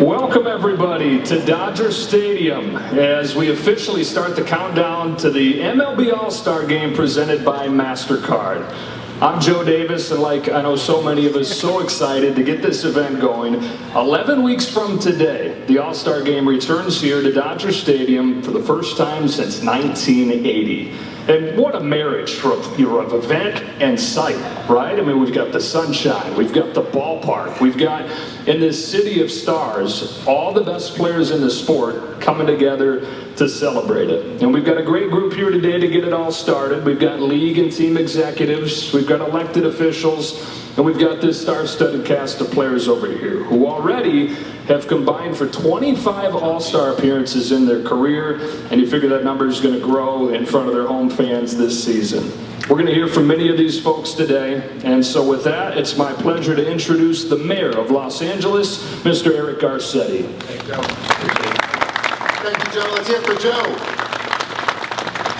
Welcome everybody to Dodger Stadium as we officially start the countdown to the MLB All-Star Game presented by MasterCard. I'm Joe Davis, and like I know so many of us, so excited to get this event going. 11 weeks from today, the All-Star Game returns here to Dodger Stadium for the first time since 1980. And what a marriage for of event and site, right? I mean, we've got the sunshine, we've got the ballpark, we've got, in this city of stars, all the best players in the sport coming together to celebrate it. And we've got a great group here today to get it all started. We've got league and team executives, we've got elected officials, and we've got this star-studded cast of players over here who already have combined for 25 All-Star appearances in their career, and you figure that number is going to grow in front of their home fans this season. We're going to hear from many of these folks today, and so with that, it's my pleasure to introduce the Mayor of Los Angeles, Mr. Eric Garcetti. Thank you, Joe. Thank you, Joe. Let's hear it for Joe.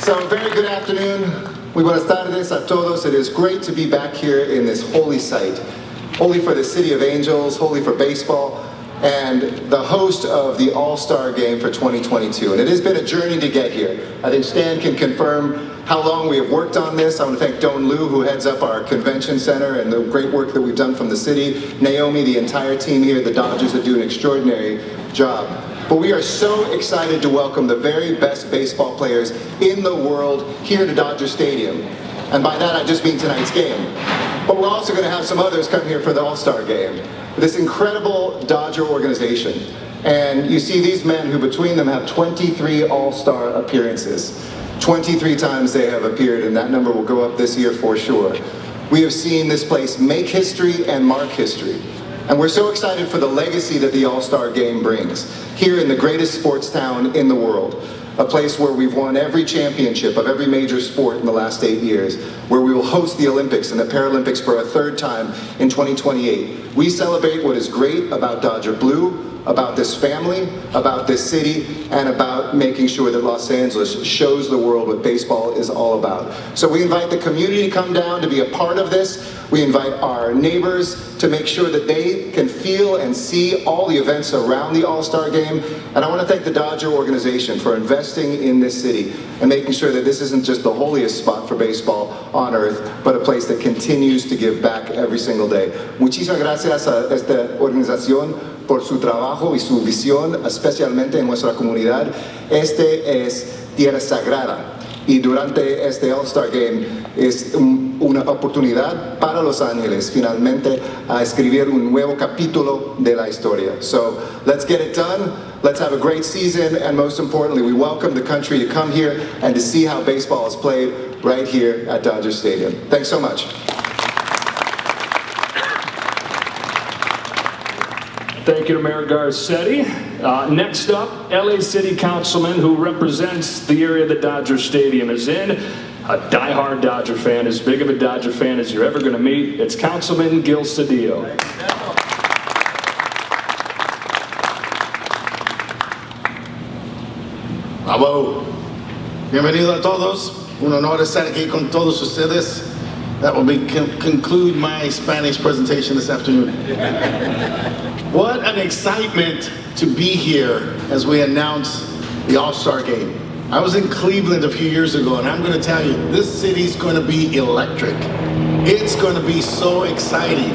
So, very good afternoon. Muy buenas tardes a todos. It is great to be back here in this holy site, holy for the City of Angels, holy for baseball, and the host of the All-Star Game for 2022. And it has been a journey to get here. I think Stan can confirm how long we have worked on this. I want to thank Don Liu, who heads up our convention center, and the great work that we've done from the city. Naomi, the entire team here, the Dodgers that do an extraordinary job. But we are so excited to welcome the very best baseball players in the world here to Dodger Stadium. And by that, I just mean tonight's game. But we're also going to have some others come here for the All-Star Game. This incredible Dodger organization. And you see these men who between them have 23 All-Star appearances. 23 times they have appeared, and that number will go up this year for sure. We have seen this place make history and mark history. And we're so excited for the legacy that the All-Star Game brings here in the greatest sports town in the world. A place where we've won every championship of every major sport in the last 8 years, where we will host the Olympics and the Paralympics for a third time in 2028. We celebrate what is great about Dodger Blue, about this family, about this city, and about making sure that Los Angeles shows the world what baseball is all about. So we invite the community to come down to be a part of this. We invite our neighbors to make sure that they can feel and see all the events around the All-Star Game. And I want to thank the Dodger organization for investing in this city and making sure that this isn't just the holiest spot for baseball on earth, but a place that continues to give back every single day. Muchísimas gracias a esta organización por su trabajo y su visión, especialmente en nuestra comunidad. Este es tierra sagrada. Y durante este All-Star Game es una oportunidad para Los Ángeles finalmente a escribir un nuevo capítulo de la historia. So let's get it done, let's have a great season, and most importantly, we welcome the country to come here and to see how baseball is played right here at Dodger Stadium. Thanks so much. Thank you to Mayor Garcetti. Next up, LA City Councilman who represents the area that Dodger Stadium is in, a diehard Dodger fan, as big of a Dodger fan as you're ever going to meet. It's Councilman Cedillo. Bravo. Bienvenido a todos. Un honor estar aquí con todos ustedes. That will conclude my Spanish presentation this afternoon. What an excitement to be here as we announce the All-Star Game. I was in Cleveland a few years ago, and I'm going to tell you, this city's going to be electric. It's going to be so exciting.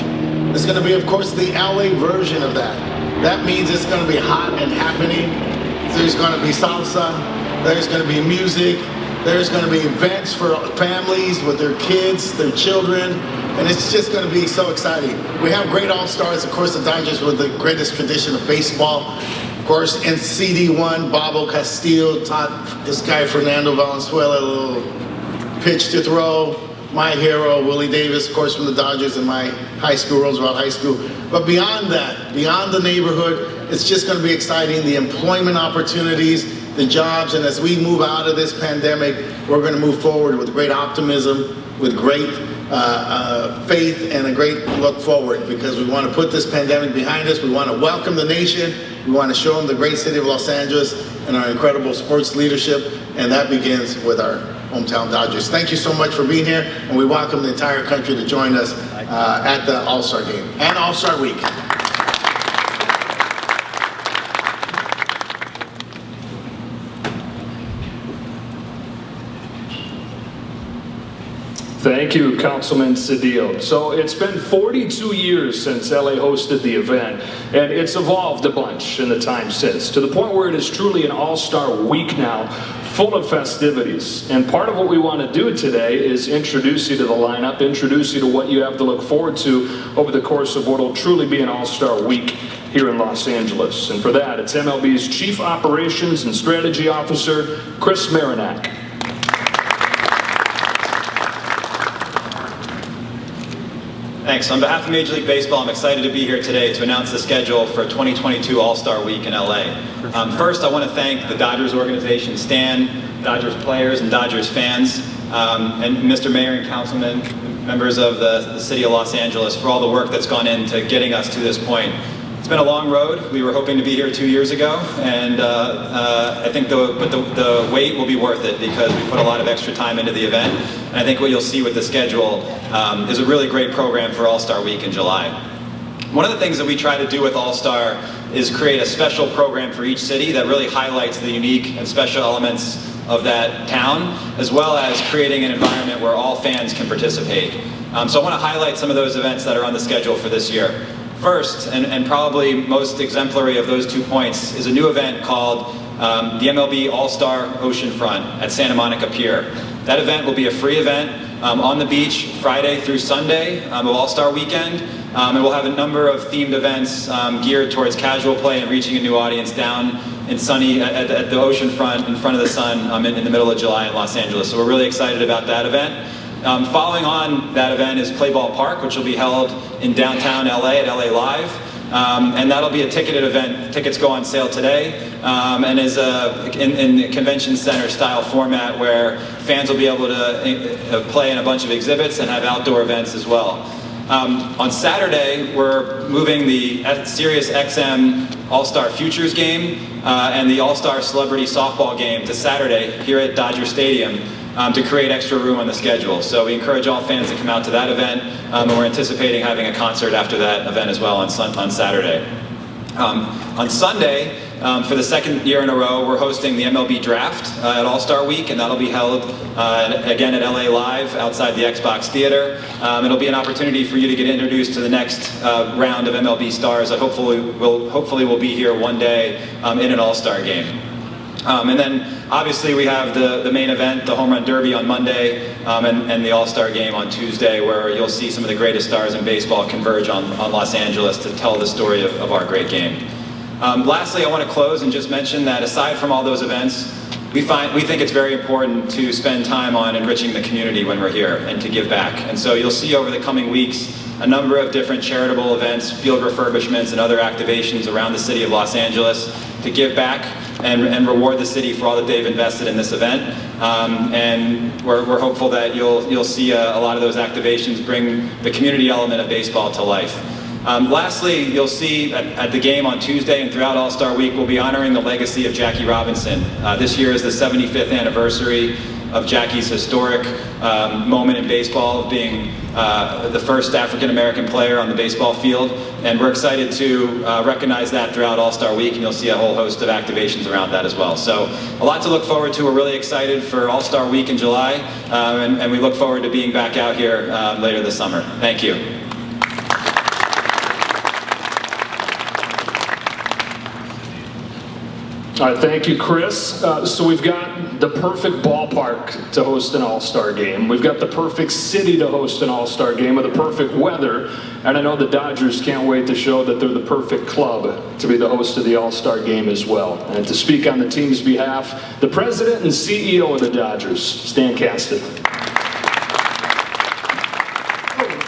It's going to be, of course, the LA version of that. That means it's going to be hot and happening. There's going to be salsa. There's going to be music. There's going to be events for families with their kids, their children, and it's just going to be so exciting. We have great All-Stars, of course, the Dodgers with the greatest tradition of baseball. Of course, in CD1, Bobo Castillo taught this guy, Fernando Valenzuela, a little pitch to throw. My hero, Willie Davis, of course, from the Dodgers in my high school, Roosevelt High School. But beyond that, beyond the neighborhood, it's just going to be exciting. The employment opportunities, the jobs, and as we move out of this pandemic, we're going to move forward with great optimism, with great faith, and a great look forward, because we want to put this pandemic behind us. We want to welcome the nation. We want to show them the great city of Los Angeles and our incredible sports leadership, and that begins with our hometown Dodgers. Thank you so much for being here, and we welcome the entire country to join us at the All-Star Game and All-Star Week. Thank you, Councilman Cedillo. So it's been 42 years since LA hosted the event, and it's evolved a bunch in the time since, to the point where it is truly an all-star week now, full of festivities. And part of what we want to do today is introduce you to the lineup, introduce you to what you have to look forward to over the course of what will truly be an all-star week here in Los Angeles. And for that, it's MLB's Chief Operations and Strategy Officer, Chris Marinak. Thanks. On behalf of Major League Baseball, I'm excited to be here today to announce the schedule for 2022 All-Star Week in LA. First, I want to thank the Dodgers organization, Stan, Dodgers players, and Dodgers fans, and Mr. Mayor and Councilman, members of the City of Los Angeles, for all the work that's gone into getting us to this point. It's been a long road. We were hoping to be here 2 years ago, and I think the wait will be worth it because we put a lot of extra time into the event. And I think what you'll see with the schedule is a really great program for All-Star Week in July. One of the things that we try to do with All-Star is create a special program for each city that really highlights the unique and special elements of that town, as well as creating an environment where all fans can participate. So I want to highlight some of those events that are on the schedule for this year. First, and probably most exemplary of those 2 points, is a new event called the MLB All-Star Oceanfront at Santa Monica Pier. That event will be a free event on the beach Friday through Sunday of All-Star Weekend, and we'll have a number of themed events geared towards casual play and reaching a new audience down in sunny at the oceanfront in front of the sun in the middle of July in Los Angeles. So we're really excited about that event. Following on that event is Play Ball Park, which will be held in downtown LA at LA Live. And that'll be a ticketed event. Tickets go on sale today, and is in the convention center style format where fans will be able to play in a bunch of exhibits and have outdoor events as well. On Saturday, we're moving the Sirius XM All-Star Futures game and the All-Star Celebrity Softball game to Saturday here at Dodger Stadium to create extra room on the schedule. So we encourage all fans to come out to that event, and we're anticipating having a concert after that event as well on Saturday. On Sunday, for the second year in a row, we're hosting the MLB Draft at All-Star Week, and that'll be held again at LA Live outside the Xbox Theater. It'll be an opportunity for you to get introduced to the next round of MLB stars that hopefully will be here one day in an All-Star game. And then obviously we have the main event, the Home Run Derby on Monday, and the All-Star Game on Tuesday, where you'll see some of the greatest stars in baseball converge on Los Angeles to tell the story of our great game. Lastly, I want to close and just mention that aside from all those events, we think it's very important to spend time on enriching the community when we're here and to give back. And so you'll see over the coming weeks a number of different charitable events, field refurbishments, and other activations around the city of Los Angeles to give back and reward the city for all that they've invested in this event. And we're hopeful that you'll see a lot of those activations bring the community element of baseball to life. Lastly, you'll see at the game on Tuesday and throughout All-Star Week, we'll be honoring the legacy of Jackie Robinson. This year is the 75th anniversary of Jackie's historic moment in baseball of being the first African-American player on the baseball field. And we're excited to recognize that throughout All-Star Week, and you'll see a whole host of activations around that as well. So a lot to look forward to. We're really excited for All-Star Week in July, and we look forward to being back out here later this summer. Thank you. All right, thank you, Chris. So we've got the perfect ballpark to host an All-Star game. We've got the perfect city to host an All-Star game with the perfect weather. And I know the Dodgers can't wait to show that they're the perfect club to be the host of the All-Star game as well. And to speak on the team's behalf, the president and CEO of the Dodgers, Stan Kasten.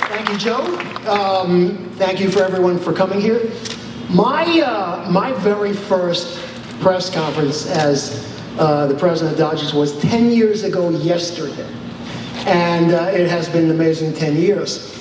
Thank you, Joe. Thank you for everyone for coming here. My very first press conference as the president of the Dodgers was 10 years ago yesterday. And it has been an amazing 10 years.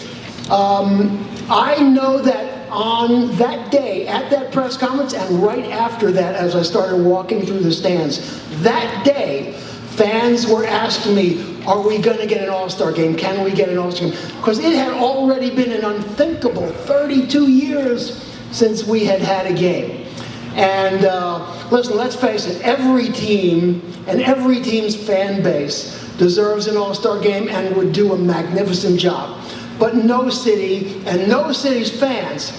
I know that on that day, at that press conference, and right after that, as I started walking through the stands, that day, fans were asking me, are we going to get an All-Star game? Can we get an All-Star game? Because it had already been an unthinkable 32 years since we had had a game. And listen, let's face it, every team and every team's fan base deserves an All-Star game and would do a magnificent job. But no city and no city's fans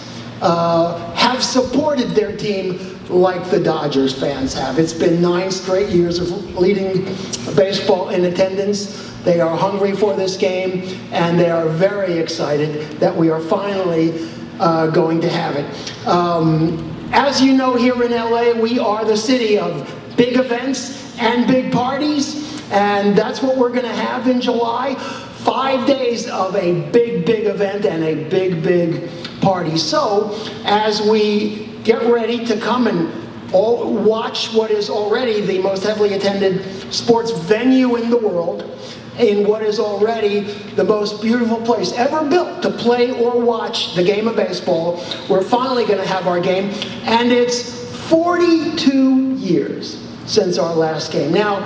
have supported their team like the Dodgers fans have. It's been 9 straight years of leading baseball in attendance. They are hungry for this game, and they are very excited that we are finally going to have it. As you know, here in LA, we are the city of big events and big parties, and that's what we're going to have in July. 5 days of a big, big event and a big, big party. So, as we get ready to come and watch what is already the most heavily attended sports venue in the world, in what is already the most beautiful place ever built to play or watch the game of baseball, we're finally going to have our game, and it's 42 years since our last game. Now,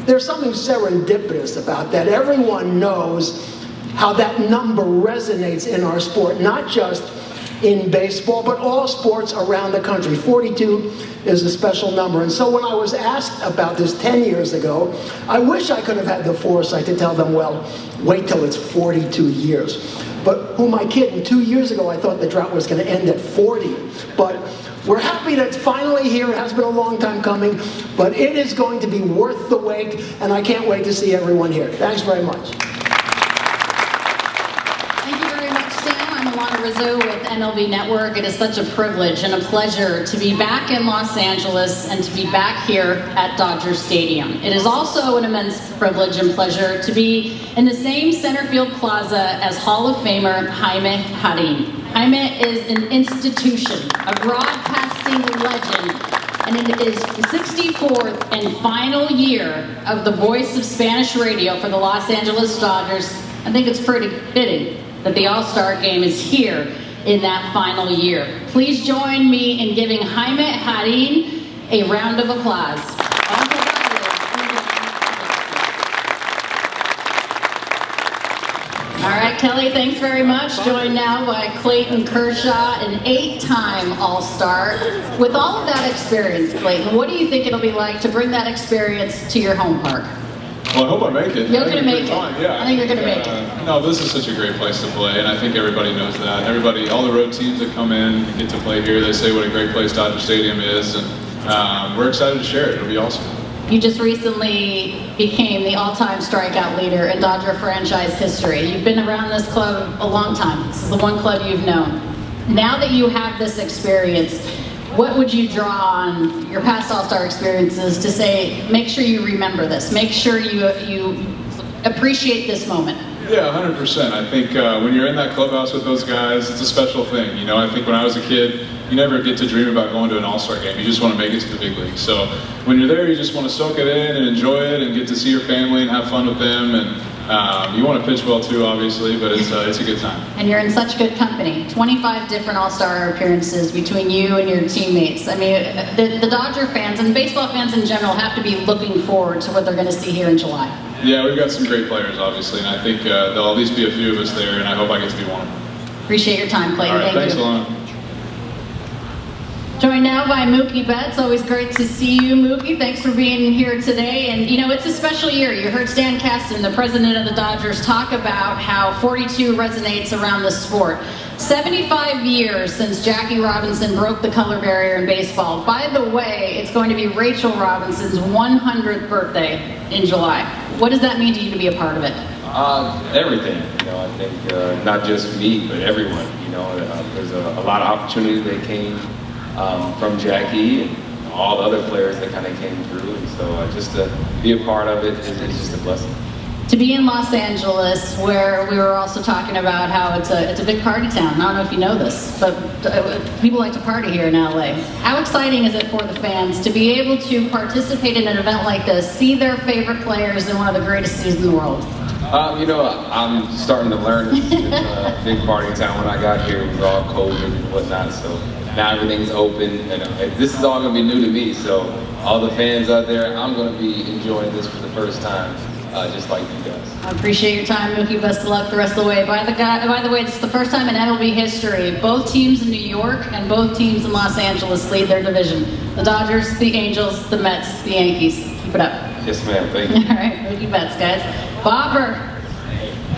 there's something serendipitous about that. Everyone knows how that number resonates in our sport, not just in baseball, but all sports around the country. 42 is a special number. And so when I was asked about this 10 years ago, I wish I could have had the foresight to tell them, well, wait till it's 42 years. But who am I kidding? 2 years ago, I thought the drought was going to end at 40. But we're happy that it's finally here. It has been a long time coming, but it is going to be worth the wait, and I can't wait to see everyone here. Thanks very much. Thank you very much, Sam. I'm Alanna Rizzo with MLB Network. It is such a privilege and a pleasure to be back in Los Angeles and to be back here at Dodger Stadium. It is also an immense privilege and pleasure to be in the same center field plaza as Hall of Famer Jaime Jarrín. Jaime is an institution, a broadcasting legend, and it is the 64th and final year of the voice of Spanish radio for the Los Angeles Dodgers. I think it's pretty fitting that the All-Star Game is here in that final year. Please join me in giving Jaime Jarrín a round of applause. All right, Kelly, thanks very much. Joined now by Clayton Kershaw, an 8-time All-Star. With all of that experience, Clayton, what do you think it'll be like to bring that experience to your home park? Well, I hope I make it. You're going to make it. Yeah. I think you're going to make it. No, this is such a great place to play, and I think everybody knows that. Everybody, all the road teams that come in and get to play here, they say what a great place Dodger Stadium is, and we're excited to share it. It'll be awesome. You just recently became the all-time strikeout leader in Dodger franchise history. You've been around this club a long time. This is the one club you've known. Now that you have this experience, what would you draw on your past All-Star experiences to say, make sure you remember this, make sure you appreciate this moment? Yeah, 100%. I think when you're in that clubhouse with those guys, it's a special thing. You know, I think when I was a kid, you never get to dream about going to an All-Star game. You just want to make it to the big league. So when you're there, you just want to soak it in and enjoy it and get to see your family and have fun with them. And you want to pitch well too, obviously, but it's a good time. And you're in such good company. 25 different All-Star appearances between you and your teammates. I mean, the Dodger fans and baseball fans in general have to be looking forward to what they're going to see here in July. Yeah, we've got some great players, obviously, and I think there'll at least be a few of us there, and I hope I get to be one of them. Appreciate your time, Clayton. All right, Thank thanks, you. Alanna. Joined now by Mookie Betts. Always great to see you, Mookie. Thanks for being here today. And you know, it's a special year. You heard Stan Kasten, the president of the Dodgers, talk about how 42 resonates around the sport. 75 years since Jackie Robinson broke the color barrier in baseball. By the way, it's going to be Rachel Robinson's 100th birthday in July. What does that mean to you to be a part of it? Everything. You know, I think not just me, but everyone. You know, there's a lot of opportunities that came from Jackie and all the other players that kind of came through, and so just to be a part of it is just a blessing. To be in Los Angeles, where we were also talking about how it's a big party town. I don't know if you know this, but people like to party here in LA. How exciting is it for the fans to be able to participate in an event like this, see their favorite players in one of the greatest cities in the world? You know, I'm starting to learn. It's a big party town. When I got here, it was all COVID and whatnot, so now everything's open, and this is all going to be new to me, so all the fans out there, I'm going to be enjoying this for the first time, just like you guys. I appreciate your time, Mookie. Best of luck the rest of the way. By the way, it's the first time in MLB history, both teams in New York and both teams in Los Angeles lead their division. The Dodgers, the Angels, the Mets, the Yankees. Keep it up. Yes, ma'am. Thank you. All right, Mookie bets, guys. Bobber,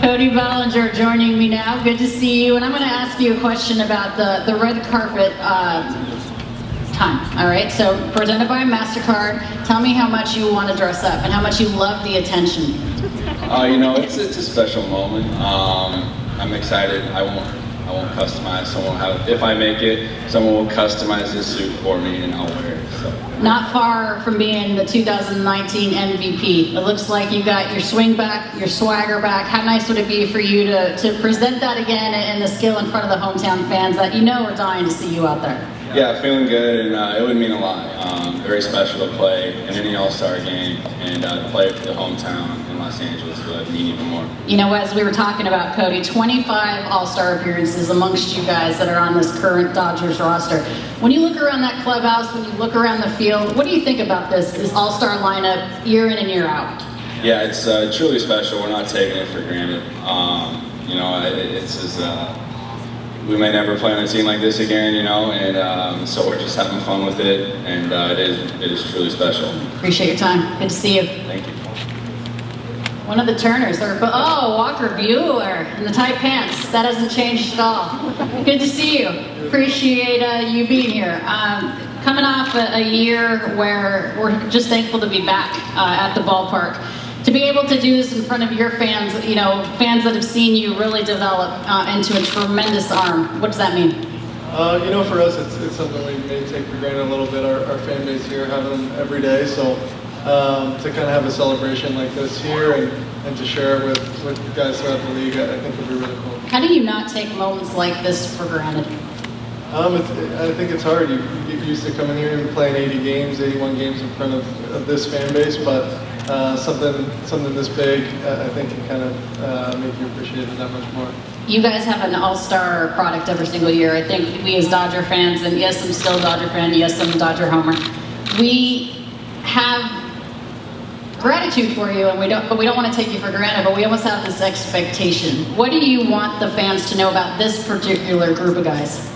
Cody Bellinger joining me now. Good to see you. And I'm going to ask you a question about the red carpet time. All right, so presented by MasterCard. Tell me how much you want to dress up and how much you love the attention. You know, it's a special moment. I'm excited. I won't customize. If I make it, someone will customize this suit for me and I'll wear it. So. Not far from being the 2019 MVP. It looks like you got your swing back, your swagger back. How nice would it be for you to present that again and the skill in front of the hometown fans that you know are dying to see you out there? Yeah, feeling good, and it would mean a lot. Very special to play in any All-Star game and to play for the hometown in Los Angeles would mean even more. You know, as we were talking about, Cody, 25 All-Star appearances amongst you guys that are on this current Dodgers roster. When you look around that clubhouse, when you look around the field, what do you think about this All-Star lineup year in and year out? Yeah, it's truly special. We're not taking it for granted. You know, we may never play on a team like this again, you know, and so we're just having fun with it, and it is truly special. Appreciate your time. Good to see you. Thank you. One of the Turners, Walker Buehler in the tight pants. That hasn't changed at all. Good to see you. Appreciate you being here. Coming off a year where we're just thankful to be back at the ballpark. To be able to do this in front of your fans, you know, fans that have seen you really develop into a tremendous arm. What does that mean? You know, for us, it's something we may take for granted a little bit, our fan base here, having them every day. So to kind of have a celebration like this here and to share it with guys throughout the league, I think would be really cool. How do you not take moments like this for granted? I think it's hard. You get used to coming here and playing 80 games, 81 games in front of this fan base, but something this big, I think can kind of make you appreciate it that much more. You guys have an all-star product every single year. I think we as Dodger fans, and yes, I'm still a Dodger fan, yes, I'm a Dodger homer, we have gratitude for you, but we don't want to take you for granted, but we almost have this expectation. What do you want the fans to know about this particular group of guys?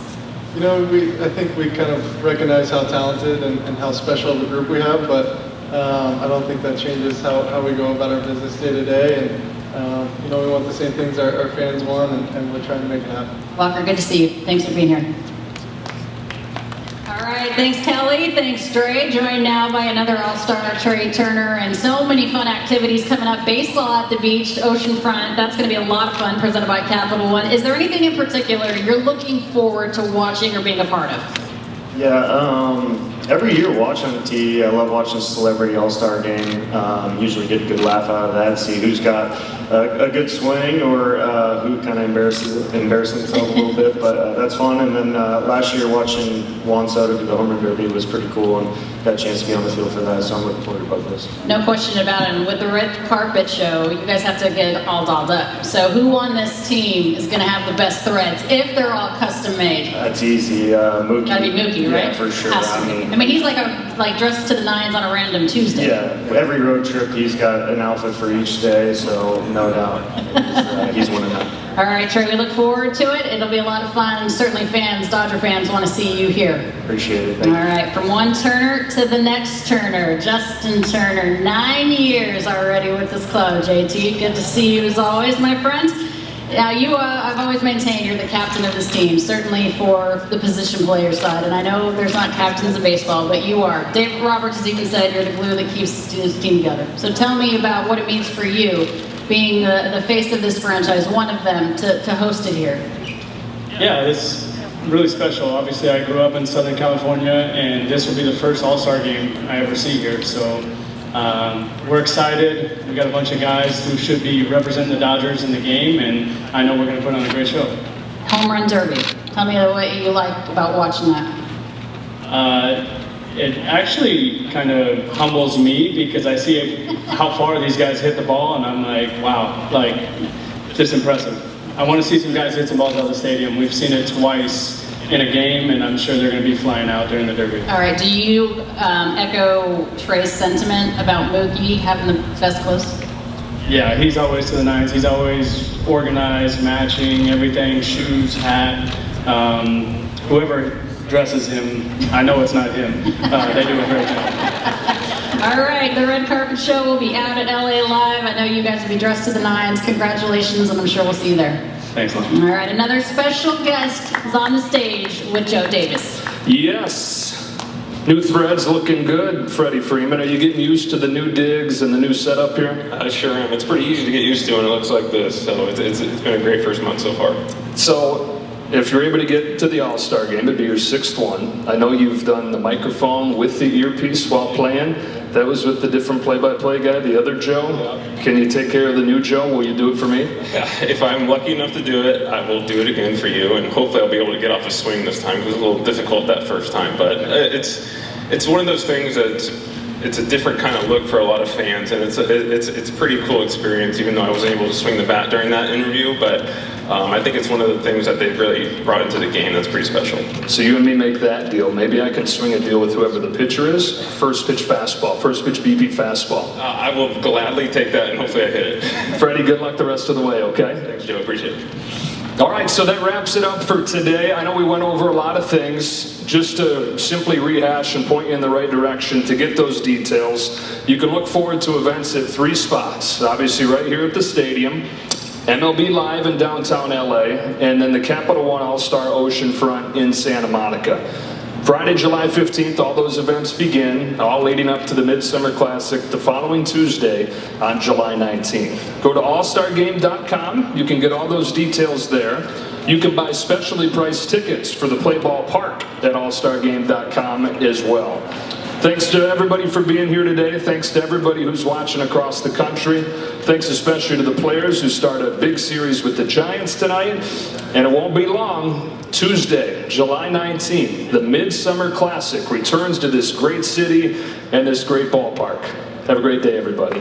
You know, I think we kind of recognize how talented and how special of a group we have, but I don't think that changes how we go about our business day to day. And you know, we want the same things our fans want, and we're trying to make it happen. Walker, good to see you. Thanks for being here. All right, thanks Kelly, thanks Dre. Joined now by another All-Star, Trea Turner, and so many fun activities coming up. Baseball at the beach, oceanfront, that's going to be a lot of fun, presented by Capital One. Is there anything in particular you're looking forward to watching or being a part of? Yeah, every year watching on the TV, I love watching the Celebrity All-Star Game. Usually get a good laugh out of that, see who's got a good swing or who kind of embarrasses himself a little bit, but that's fun. And then last year watching Juan Soto do the home run derby was pretty cool, and got a chance to be on the field for that, so I'm looking forward to both those. No question about it. And with the red carpet show, you guys have to get all dolled up. So who on this team is going to have the best threads if they're all custom made? That's easy. Mookie. Gotta be Mookie, right? Yeah, for sure. I mean, he's like dressed to the nines on a random Tuesday. Yeah, every road trip he's got an outfit for each day, so no doubt he's winning that. All right, Trey, we look forward to it. It'll be a lot of fun. Certainly Dodger fans want to see you here. Appreciate it. All right, from one Turner to the next Turner, Justin Turner, 9 years already with this club, JT. Good to see you as always, my friends. Now, I've always maintained you're the captain of this team, certainly for the position player side, and I know there's not captains of baseball, but you are. David Roberts has even said you're the glue that keeps this team together. So tell me about what it means for you, being the face of this franchise, one of them, to host it here. Yeah, it's really special. Obviously, I grew up in Southern California, and this will be the first All-Star game I ever see here, so we're excited. We got a bunch of guys who should be representing the Dodgers in the game, and I know we're going to put on a great show. Home run derby. Tell me what you like about watching that. It actually kind of humbles me because I see how far these guys hit the ball, and I'm like, wow, like, just impressive. I want to see some guys hit some balls out of the stadium. We've seen it twice in a game, and I'm sure they're going to be flying out during the derby. All right, do you echo Trea's sentiment about Mookie having the best clothes? Yeah, he's always to the nines. He's always organized, matching, everything, shoes, hat. Whoever dresses him, I know it's not him. They do a great job. All right, the red carpet show will be out at LA Live. I know you guys will be dressed to the nines. Congratulations, and I'm sure we'll see you there. Thanks, Lon. All right, another special guest is on the stage with Joe Davis. Yes. New threads looking good, Freddie Freeman. Are you getting used to the new digs and the new setup here? I sure am. It's pretty easy to get used to when it looks like this, so it's been a great first month so far. So, if you're able to get to the All-Star game, it'd be your 6th one. I know you've done the microphone with the earpiece while playing. That was with the different play-by-play guy, the other Joe. Yeah. Can you take care of the new Joe? Will you do it for me? Yeah, if I'm lucky enough to do it, I will do it again for you, and hopefully I'll be able to get off the swing this time, because it was a little difficult that first time. But it's one of those things that it's a different kind of look for a lot of fans, and it's a pretty cool experience, even though I wasn't able to swing the bat during that interview. But I think it's one of the things that they've really brought into the game that's pretty special. So you and me make that deal. Maybe I can swing a deal with whoever the pitcher is. First pitch fastball, first pitch BP fastball. I will gladly take that, and hopefully I hit it. Freddie, good luck the rest of the way, okay? Thanks, Joe. Appreciate it. All right, so that wraps it up for today. I know we went over a lot of things. Just to simply rehash and point you in the right direction to get those details, you can look forward to events at 3 spots. Obviously right here at the stadium, MLB Live in downtown LA, and then the Capital One All-Star Oceanfront in Santa Monica. Friday, July 15th, all those events begin, all leading up to the Midsummer Classic the following Tuesday on July 19th. Go to allstargame.com. You can get all those details there. You can buy specially priced tickets for the Play Ball Park at allstargame.com as well. Thanks to everybody for being here today. Thanks to everybody who's watching across the country. Thanks especially to the players who start a big series with the Giants tonight. And it won't be long. Tuesday, July 19th, the Midsummer Classic returns to this great city and this great ballpark. Have a great day, everybody.